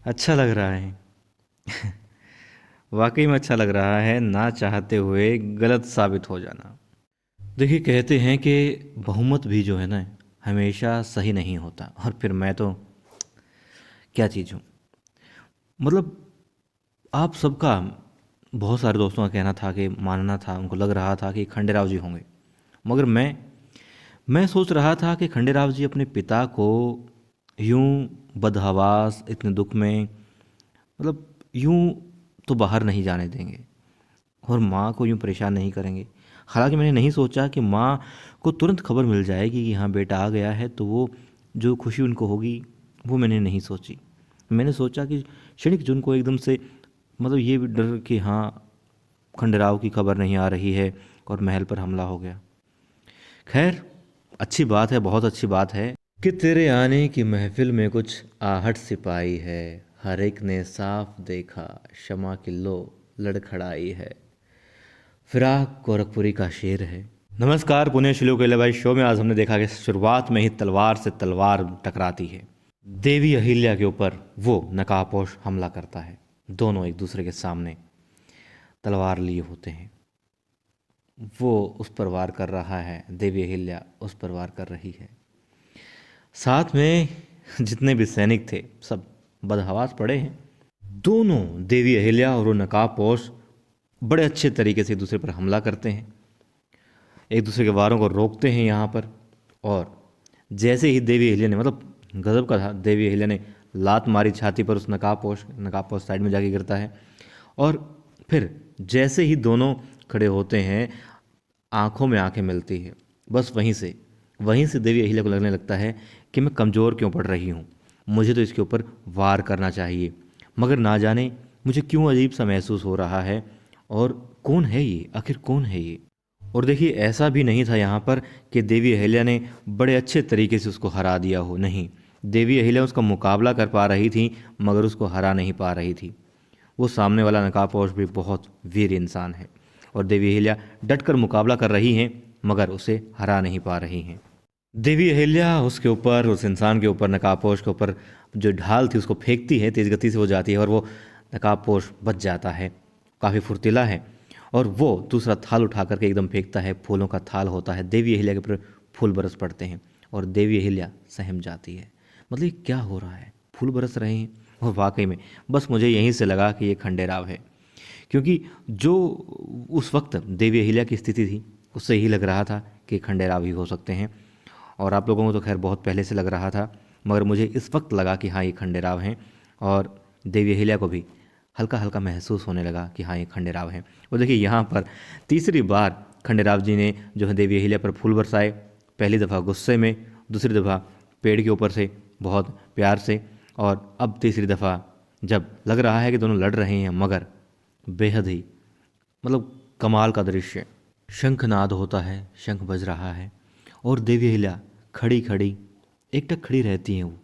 अच्छा लग रहा है। वाकई में अच्छा लग रहा है, ना चाहते हुए गलत साबित हो जाना। देखिए, कहते हैं कि बहुमत भी जो है ना, हमेशा सही नहीं होता। और फिर मैं तो क्या चीज़ हूँ। मतलब आप सबका, बहुत सारे दोस्तों का कहना था कि मानना था, उनको लग रहा था कि खंडेराव जी होंगे। मगर मैं सोच रहा था कि खंडेराव जी अपने पिता को यूं बदहवास इतने दुख में, मतलब यूं तो बाहर नहीं जाने देंगे और माँ को यूं परेशान नहीं करेंगे। हालांकि मैंने नहीं सोचा कि माँ को तुरंत खबर मिल जाएगी कि हाँ बेटा आ गया है, तो वो जो खुशी उनको होगी वो मैंने नहीं सोची। मैंने सोचा कि क्षणिक जो उनको एकदम से, मतलब ये भी डर कि हाँ खंडेराव की खबर नहीं आ रही है और महल पर हमला हो गया। खैर, अच्छी बात है, बहुत अच्छी बात है कि तेरे आने की महफिल में कुछ आहट सिपाही है। हर एक ने साफ देखा, शमा की लो लड़खड़ाई है। फिराक गोरखपुरी का शेर है। नमस्कार, पुणे शिलो के भाई शो में आज हमने देखा कि शुरुआत में ही तलवार से तलवार टकराती है। देवी अहिल्या के ऊपर वो नकाबपोश हमला करता है। दोनों एक दूसरे के सामने तलवार लिए होते हैं। वो उस पर वार कर रहा है, देवी अहिल्या उस पर वार कर रही है। साथ में जितने भी सैनिक थे सब बदहवास पड़े हैं। दोनों, देवी अहिल्या और वो नकाबपोश, बड़े अच्छे तरीके से एक दूसरे पर हमला करते हैं, एक दूसरे के वारों को रोकते हैं यहाँ पर। और जैसे ही देवी अहिल्या ने, मतलब गजब का था, देवी अहिल्या ने लात मारी छाती पर, उस नकाबपोश साइड में जाके गिरता है। और फिर जैसे ही दोनों खड़े होते हैं, आंखों में आंखें मिलती है। बस वहीं से देवी अहिल्या को लगने लगता है कि मैं कमज़ोर क्यों पड़ रही हूँ, मुझे तो इसके ऊपर वार करना चाहिए। मगर ना जाने मुझे क्यों अजीब सा महसूस हो रहा है। और कौन है ये, आखिर कौन है ये। और देखिए, ऐसा भी नहीं था यहाँ पर कि देवी अहिल्या ने बड़े अच्छे तरीके से उसको हरा दिया हो। नहीं, देवी अहिल्या उसका मुकाबला कर पा रही थी मगर उसको हरा नहीं पा रही थी। वो सामने वाला नकाबपोश भी बहुत वीर इंसान है और देवी अहिल्या डटकर मुकाबला कर रही हैं मगर उसे हरा नहीं पा रही हैं। देवी अहिल्या उसके ऊपर, उस इंसान के ऊपर, नकाबपोश के ऊपर जो ढाल थी उसको फेंकती है, तेज़ गति से हो जाती है और वो नकाबपोश बच जाता है। काफ़ी फुर्तीला है। और वो दूसरा थाल उठा करके एकदम फेंकता है, फूलों का थाल होता है, देवी अहिल्या के ऊपर फूल बरस पड़ते हैं और देवी अहिल्या सहम जाती है। मतलब ये क्या हो रहा है, फूल बरस रहे हैं। और वाकई में बस मुझे यहीं से लगा कि ये खंडेराव है, क्योंकि जो उस वक्त देवी अहिल्या की स्थिति थी उससे ही लग रहा था कि खंडेराव ही हो सकते हैं। और आप लोगों को तो खैर बहुत पहले से लग रहा था, मगर मुझे इस वक्त लगा कि हाँ ये खंडेराव हैं। और देवी अहिल्या को भी हल्का हल्का महसूस होने लगा कि हाँ ये खंडेराव हैं। और देखिए, यहाँ पर तीसरी बार खंडेराव जी ने जो है देवी अहिल्या पर फूल बरसाए। पहली दफ़ा गुस्से में, दूसरी दफ़ा पेड़ के ऊपर से बहुत प्यार से, और अब तीसरी दफ़ा जब लग रहा है कि दोनों लड़ रहे हैं मगर बेहद ही, मतलब कमाल का दृश्य। शंखनाद होता है, शंख बज रहा है और देवी अहिल्या खड़ी खड़ी एकटक खड़ी रहती हैं वो।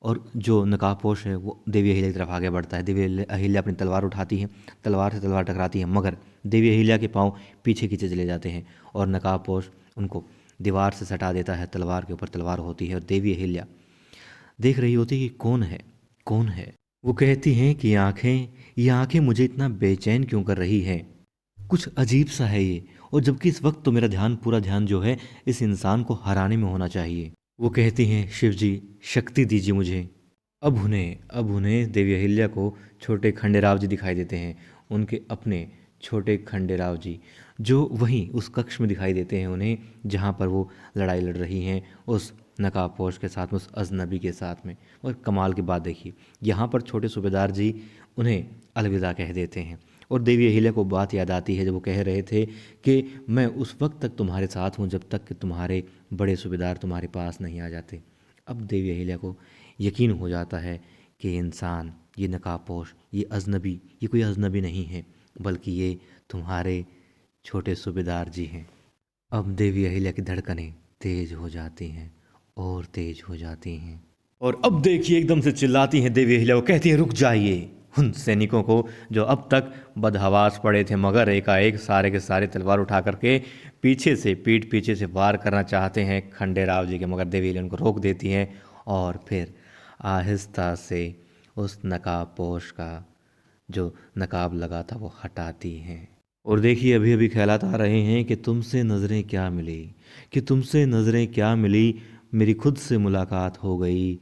और जो नकाबपोश है वो देवी अहिल्या की तरफ आगे बढ़ता है। देवी अहिल्या अपनी तलवार उठाती है, तलवार से तलवार टकराती है मगर देवी अहिल्या के पाँव पीछे खींचे चले जाते हैं और नकाबपोश उनको दीवार से सटा देता है। तलवार के ऊपर तलवार होती है और देवी अहिल्या देख रही होती है कि कौन है, कौन है। वो कहती हैं कि ये आंखें मुझे इतना बेचैन क्यों कर रही हैं, कुछ अजीब सा है ये। और जबकि इस वक्त तो मेरा ध्यान, पूरा ध्यान जो है इस इंसान को हराने में होना चाहिए। वो कहती हैं, शिव जी शक्ति दीजिए मुझे। अब उन्हें देवी अहिल्या को छोटे खंडेराव जी दिखाई देते हैं, उनके अपने छोटे खंडेराव जी, जो वहीं उस कक्ष में दिखाई देते हैं उन्हें जहाँ पर वो लड़ाई लड़ रही हैं उस नकाबपोश के साथ में, उस अजनबी के साथ में। और कमाल की बात देखिए, यहाँ पर छोटे सूबेदार जी उन्हें अलविदा कह देते हैं। और देवी अहिल्या को बात याद आती है जब वो कह रहे थे कि मैं उस वक्त तक तुम्हारे साथ हूँ जब तक कि तुम्हारे बड़े सूबेदार तुम्हारे पास नहीं आ जाते। अब देवी अहिल्या को यकीन हो जाता है कि इंसान, ये नकाबपोश, ये अजनबी, ये कोई अजनबी नहीं है बल्कि ये तुम्हारे छोटे सूबेदार जी हैं। अब देवी अहिल्या की धड़कनें तेज हो जाती हैं और तेज हो जाती हैं। और अब देखिए, एकदम से चिल्लाती हैं देवी अहिल्या को, कहती हैं रुक जाइए। उन सैनिकों को जो अब तक बदहवास पड़े थे मगर एकाएक सारे के सारे तलवार उठा करके पीछे से, पीठ पीछे से वार करना चाहते हैं खंडेराव जी के, मगर देवी अहिल्या उनको रोक देती हैं। और फिर आहिस्ता से उस नकाब पोश का जो नकाब लगा था वो हटाती हैं। और देखिए अभी अभी ख्यालात आ रहे हैं कि तुमसे नज़रें क्या मिली, कि तुमसे नज़रें क्या मिली, मेरी खुद से मुलाकात हो गई,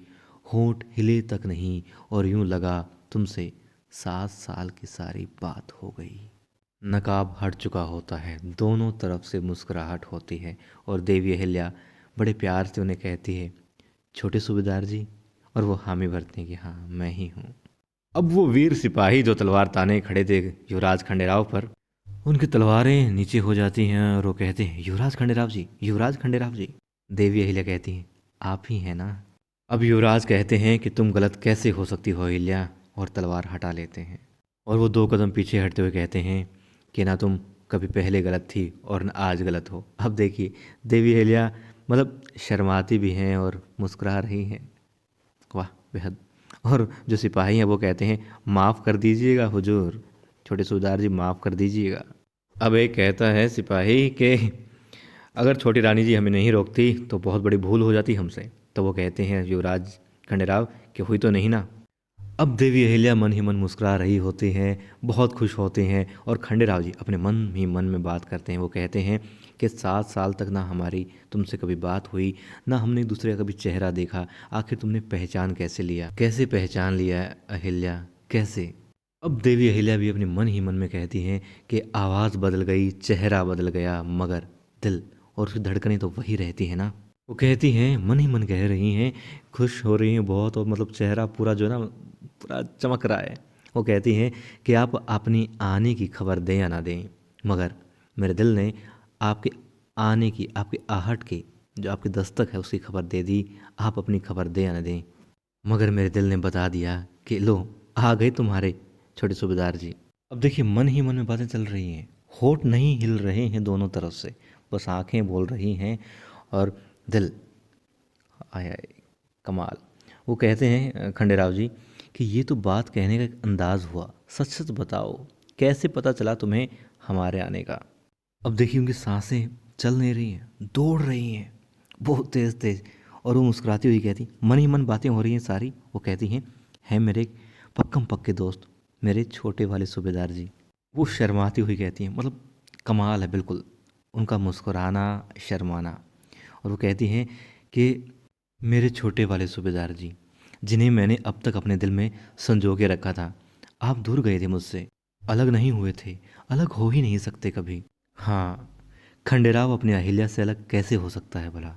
होंठ हिले तक नहीं और यूं लगा तुमसे 7 साल की सारी बात हो गई। नकाब हट चुका होता है, दोनों तरफ से मुस्कुराहट होती है और देवी अहिल्या बड़े प्यार से उन्हें कहती है, छोटे सूबेदार जी। और वो हामी भरते हैं कि हाँ मैं ही हूँ। अब वो वीर सिपाही जो तलवार ताने खड़े थे युवराज खंडेराव पर, उनकी तलवारें नीचे हो जाती हैं और वो कहते हैं, युवराज खंडेराव जी, युवराज खंडेराव जी। देवी अहिल्या कहती हैं, आप ही हैं ना। अब युवराज कहते हैं कि तुम गलत कैसे हो सकती हो अहिल्या, और तलवार हटा लेते हैं। और वो 2 कदम पीछे हटते हुए कहते हैं कि ना तुम कभी पहले गलत थी और न आज गलत हो। अब देखिए देवी अहिल्या मतलब शर्माती भी हैं और मुस्कुरा रही हैं। वाह बेहद। और जो सिपाही हैं वो कहते हैं, माफ़ कर दीजिएगा हुजूर, छोटे सूबेदार जी माफ़ कर दीजिएगा। अब एक कहता है सिपाही कि अगर छोटी रानी जी हमें नहीं रोकती तो बहुत बड़ी भूल हो जाती हमसे। तो वो कहते हैं युवराज खंडेराव कि हुई तो नहीं ना। अब देवी अहिल्या मन ही मन मुस्कुरा रही होती हैं, बहुत खुश होते हैं और खंडेराव जी अपने मन ही मन में बात करते हैं। वो कहते हैं कि 7 साल तक ना हमारी तुमसे कभी बात हुई, ना हमने एक दूसरे का कभी चेहरा देखा, आखिर तुमने पहचान कैसे लिया, कैसे पहचान लिया अहिल्या, कैसे। अब देवी अहिल्या भी अपने मन ही मन में कहती हैं कि आवाज़ बदल गई, चेहरा बदल गया, मगर दिल और उसकी धड़कनें तो वही रहती है ना। वो कहती हैं, मन ही मन कह रही हैं, खुश हो रही हैं बहुत, और मतलब चेहरा पूरा जो है ना पूरा चमक रहा है। वो कहती हैं कि आप अपनी आने की खबर दें या ना दें, मगर मेरे दिल ने आपके आने की, आपकी आहट की, जो आपकी दस्तक है उसकी खबर दे दी। आप अपनी खबर दें या ना दें, मगर मेरे दिल ने बता दिया कि लो आ गए तुम्हारे छोटे सूबेदार जी। अब देखिए मन ही मन में बातें चल रही हैं, होठ नहीं हिल रहे हैं दोनों तरफ से, बस आंखें बोल रही हैं और दिल, आय आय कमाल। वो कहते हैं खंडेराव जी कि ये तो बात कहने का एक अंदाज हुआ, सच सच बताओ कैसे पता चला तुम्हें हमारे आने का। अब देखिए उनकी सांसें चल नहीं रही हैं, दौड़ रही हैं बहुत तेज़ तेज़, और वो मुस्कुराती हुई कहती, मन ही मन बातें हो रही हैं सारी। वो कहती हैं मेरे पक्कम पक्के दोस्त, मेरे छोटे वाले सूबेदार जी। वो शर्माती हुई कहती हैं, मतलब कमाल है बिल्कुल उनका मुस्कुराना, शर्माना। और वो कहती हैं कि मेरे छोटे वाले सूबेदार जी, जिन्हें मैंने अब तक अपने दिल में संजो के रखा था, आप दूर गए थे मुझसे, अलग नहीं हुए थे, अलग हो ही नहीं सकते कभी। हाँ, खंडेराव अपनी अहिल्या से अलग कैसे हो सकता है भला,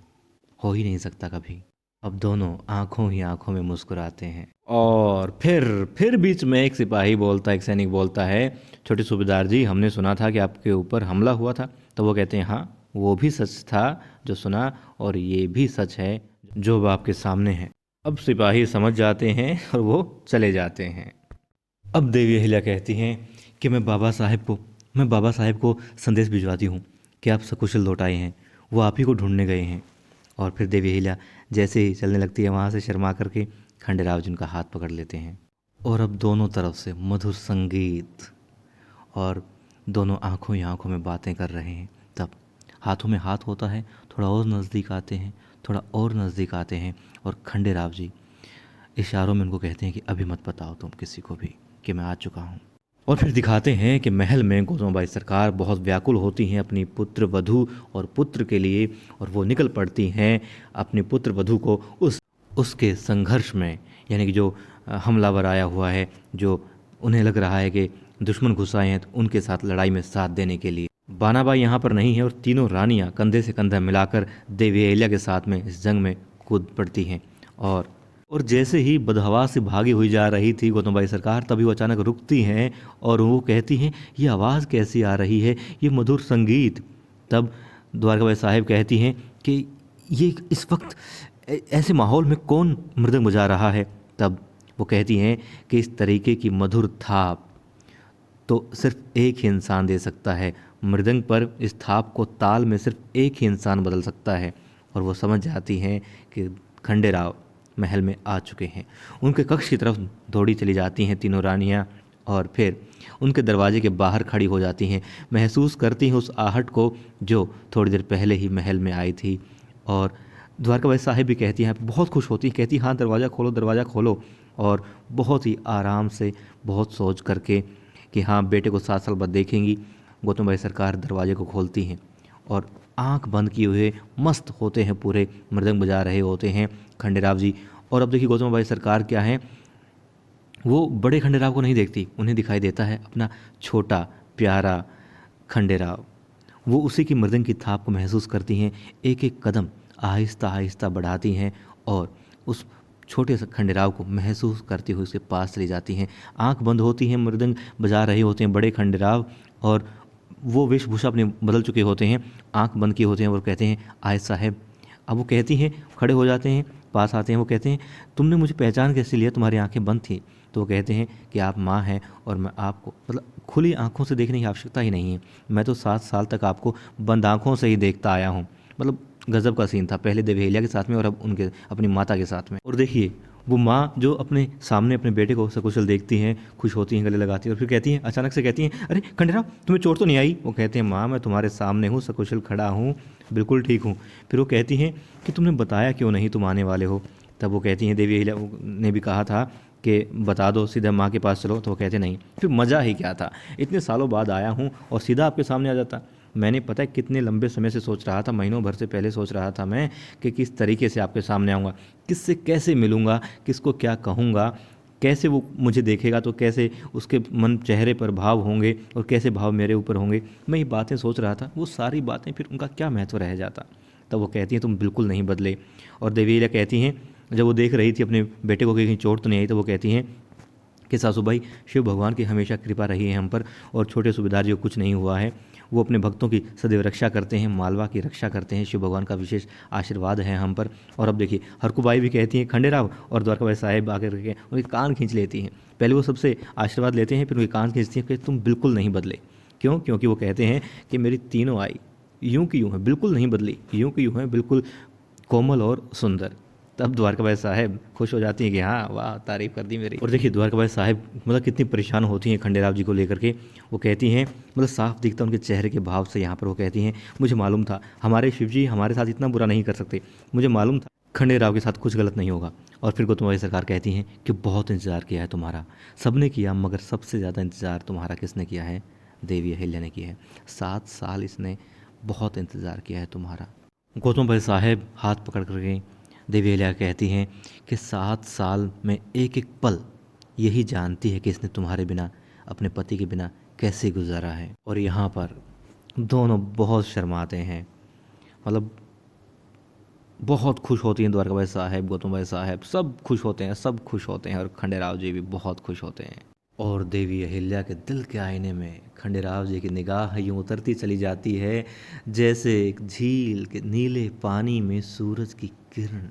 हो ही नहीं सकता कभी। अब दोनों आंखों ही आंखों में मुस्कुराते हैं और फिर बीच में एक सिपाही बोलता है, एक सैनिक बोलता है, छोटे सूबेदार जी हमने सुना था कि आपके ऊपर हमला हुआ था। तो वो कहते हैं हाँ वो भी सच था जो सुना, और ये भी सच है जो अब आपके सामने है। अब सिपाही समझ जाते हैं और वो चले जाते हैं। अब देवी अहिल्या कहती हैं कि मैं बाबा साहेब को संदेश भिजवाती हूँ कि आप सकुशल लौट आए हैं, वो आप ही को ढूंढने गए हैं। और फिर देवी अहिल्या जैसे ही चलने लगती है वहाँ से शर्मा करके खंडेराव जी उनका हाथ पकड़ लेते हैं, और अब दोनों तरफ से मधुर संगीत, और दोनों आंखों ही आंखों में बातें कर रहे हैं। तब हाथों में हाथ होता है, थोड़ा और नज़दीक आते हैं, थोड़ा और नज़दीक आते हैं, और खंडेराव जी इशारों में उनको कहते हैं कि अभी मत बताओ तुम किसी को भी कि मैं आ चुका हूँ। और फिर दिखाते हैं कि महल में गौतमबाई सरकार बहुत व्याकुल होती हैं अपनी पुत्र वधू और पुत्र के लिए, और वो निकल पड़ती हैं अपने पुत्र वधू को उसके संघर्ष में, यानी कि जो हमलावर आया हुआ है, जो उन्हें लग रहा है कि दुश्मन घुस आए हैं, तो उनके साथ लड़ाई में साथ देने के लिए। बानाबाई यहाँ पर नहीं है और तीनों रानियाँ कंधे से कंधा मिलाकर देवी अहिल्या के साथ में इस जंग में कूद पड़ती हैं। और जैसे ही बदहवा से भागी हुई जा रही थी गौतमबाई सरकार, तभी वो अचानक रुकती हैं और वो कहती हैं, ये आवाज़ कैसी आ रही है, ये मधुर संगीत। तब द्वारकाबाई साहब कहती हैं कि ये इस वक्त ऐसे माहौल में कौन मृदंग बजा रहा है। तब वो कहती हैं कि इस तरीके की मधुर थाप तो सिर्फ एक ही इंसान दे सकता है, मृदंग पर इस थाप को ताल में सिर्फ एक ही इंसान बदल सकता है। और वो समझ जाती हैं कि खंडेराव महल में आ चुके हैं। उनके कक्ष की तरफ दौड़ी चली जाती हैं तीनों रानियाँ, और फिर उनके दरवाजे के बाहर खड़ी हो जाती हैं, महसूस करती हैं उस आहट को जो थोड़ी देर पहले ही महल में आई थी। और द्वारकाबाई साहिब भी कहती हैं, बहुत खुश होती हैं, कहती हाँ दरवाज़ा खोलो, दरवाज़ा खोलो। और बहुत ही आराम से, बहुत सोच करके कि हाँ बेटे को 7 साल बाद देखेंगी, गौतम भाई सरकार दरवाजे को खोलती हैं और आंख बंद किए हुए मस्त होते हैं, पूरे मृदंग बजा रहे होते हैं खंडेराव जी। और अब देखिए गौतम भाई सरकार क्या है, वो बड़े खंडेराव को नहीं देखती, उन्हें दिखाई देता है अपना छोटा प्यारा खंडेराव। वो उसी की मृदंग की थाप को महसूस करती हैं, एक एक कदम आहिस्ता आहिस्ता बढ़ाती हैं और उस छोटे से खंडेराव को महसूस करती हुई उसके पास चली जाती हैं। आंख बंद होती हैं, मृदंग बजा रहे होते हैं बड़े खंडेराव और वो वेशभूषा अपने बदल चुके होते हैं, आंख बंद किए होते हैं और कहते हैं आय साहब। अब वो कहती हैं, खड़े हो जाते हैं, पास आते हैं, वो कहते हैं तुमने मुझे पहचान कैसे लिया, तुम्हारी आंखें बंद थी। तो वो कहते हैं कि आप माँ हैं और मैं आपको मतलब खुली आंखों से देखने की आवश्यकता ही नहीं है, मैं तो 7 साल तक आपको बंद आंखों से ही देखता आया हूँ। मतलब गजब का सीन था, पहले देवहेलिया के साथ में और अब उनके अपनी माता के साथ में। और देखिए वो माँ जो अपने सामने अपने बेटे को सकुशल देखती हैं, खुश होती हैं, गले लगाती हैं और फिर कहती हैं, अचानक से कहती हैं, अरे खंडेराव तुम्हें चोट तो नहीं आई? वो कहते हैं माँ मैं तुम्हारे सामने हूँ, सकुशल खड़ा हूँ, बिल्कुल ठीक हूँ। फिर वो कहती हैं कि तुमने बताया क्यों नहीं तुम आने वाले हो? तब वो कहती हैं देवी अहिल्या ने भी कहा था कि बता दो, सीधा माँ के पास चलो। तो वो कहते नहीं, फिर मज़ा ही क्या था, इतने सालों बाद आया हूँ और सीधा आपके सामने आ जाता। मैंने पता है कितने लंबे समय से सोच रहा था, महीनों भर से पहले सोच रहा था मैं कि किस तरीके से आपके सामने आऊँगा, किससे कैसे मिलूँगा, किसको क्या कहूँगा, कैसे वो मुझे देखेगा तो कैसे उसके मन चेहरे पर भाव होंगे और कैसे भाव मेरे ऊपर होंगे। मैं ये बातें सोच रहा था, वो सारी बातें फिर उनका क्या महत्व रह जाता। तब वो कहती हैं तुम बिल्कुल नहीं बदले। और देवीला कहती हैं, जब वो देख रही थी अपने बेटे को कहीं चोट तो नहीं आई, तो वो कहती हैं कि सासूबाई शिव भगवान की हमेशा कृपा रही है हम पर और छोटे सूबेदार जी को कुछ नहीं हुआ है, वो अपने भक्तों की सदैव रक्षा करते हैं, मालवा की रक्षा करते हैं, शिव भगवान का विशेष आशीर्वाद है हम पर। और अब देखिए हरकुबाई भी कहती हैं खंडेराव, और द्वारकाबाई साहेब आकर के उनके कान खींच लेती हैं। पहले वो सबसे आशीर्वाद लेते हैं, फिर उनके कान खींचती हैं कि तुम बिल्कुल नहीं बदले। क्यों? क्योंकि वो कहते हैं कि मेरी तीनों आई यूं की यूं है, बिल्कुल नहीं बदली, यूं की यूं है, बिल्कुल कोमल और सुंदर। तब द्वारकाबाई साहेब खुश हो जाती हैं कि हाँ वाह, तारीफ कर दी मेरी। और देखिए द्वारकाबाई साहेब मतलब कितनी परेशान होती हैं खंडेराव जी को लेकर के। वो कहती हैं, मतलब साफ दिखता उनके चेहरे के भाव से यहाँ पर, वो कहती हैं मुझे मालूम था हमारे शिव जी हमारे साथ इतना बुरा नहीं कर सकते, मुझे मालूम था खंडेराव के साथ कुछ गलत नहीं होगा। और फिर गौतम सरकार कहती हैं कि बहुत इंतज़ार किया है तुम्हारा, सबने किया, मगर सबसे ज़्यादा इंतज़ार तुम्हारा किसने किया है? देवी अहिल्या ने किया है। 7 साल इसने बहुत इंतज़ार किया है तुम्हारा। गौतम भाई साहेब हाथ पकड़ करके देवी अहिल्या कहती हैं कि 7 साल में एक एक पल यही जानती है कि इसने तुम्हारे बिना, अपने पति के बिना कैसे गुजारा है। और यहाँ पर दोनों बहुत शर्माते हैं, मतलब बहुत खुश होती हैं द्वारकाबाई साहेब, गौतम भाई साहेब, सब खुश होते हैं, सब खुश होते हैं और खंडेराव जी भी बहुत खुश होते हैं। और देवी अहिल्या के दिल के आईने में खंडेराव जी की निगाह यूँ उतरती चली जाती है जैसे एक झील के नीले पानी में सूरज की किरण।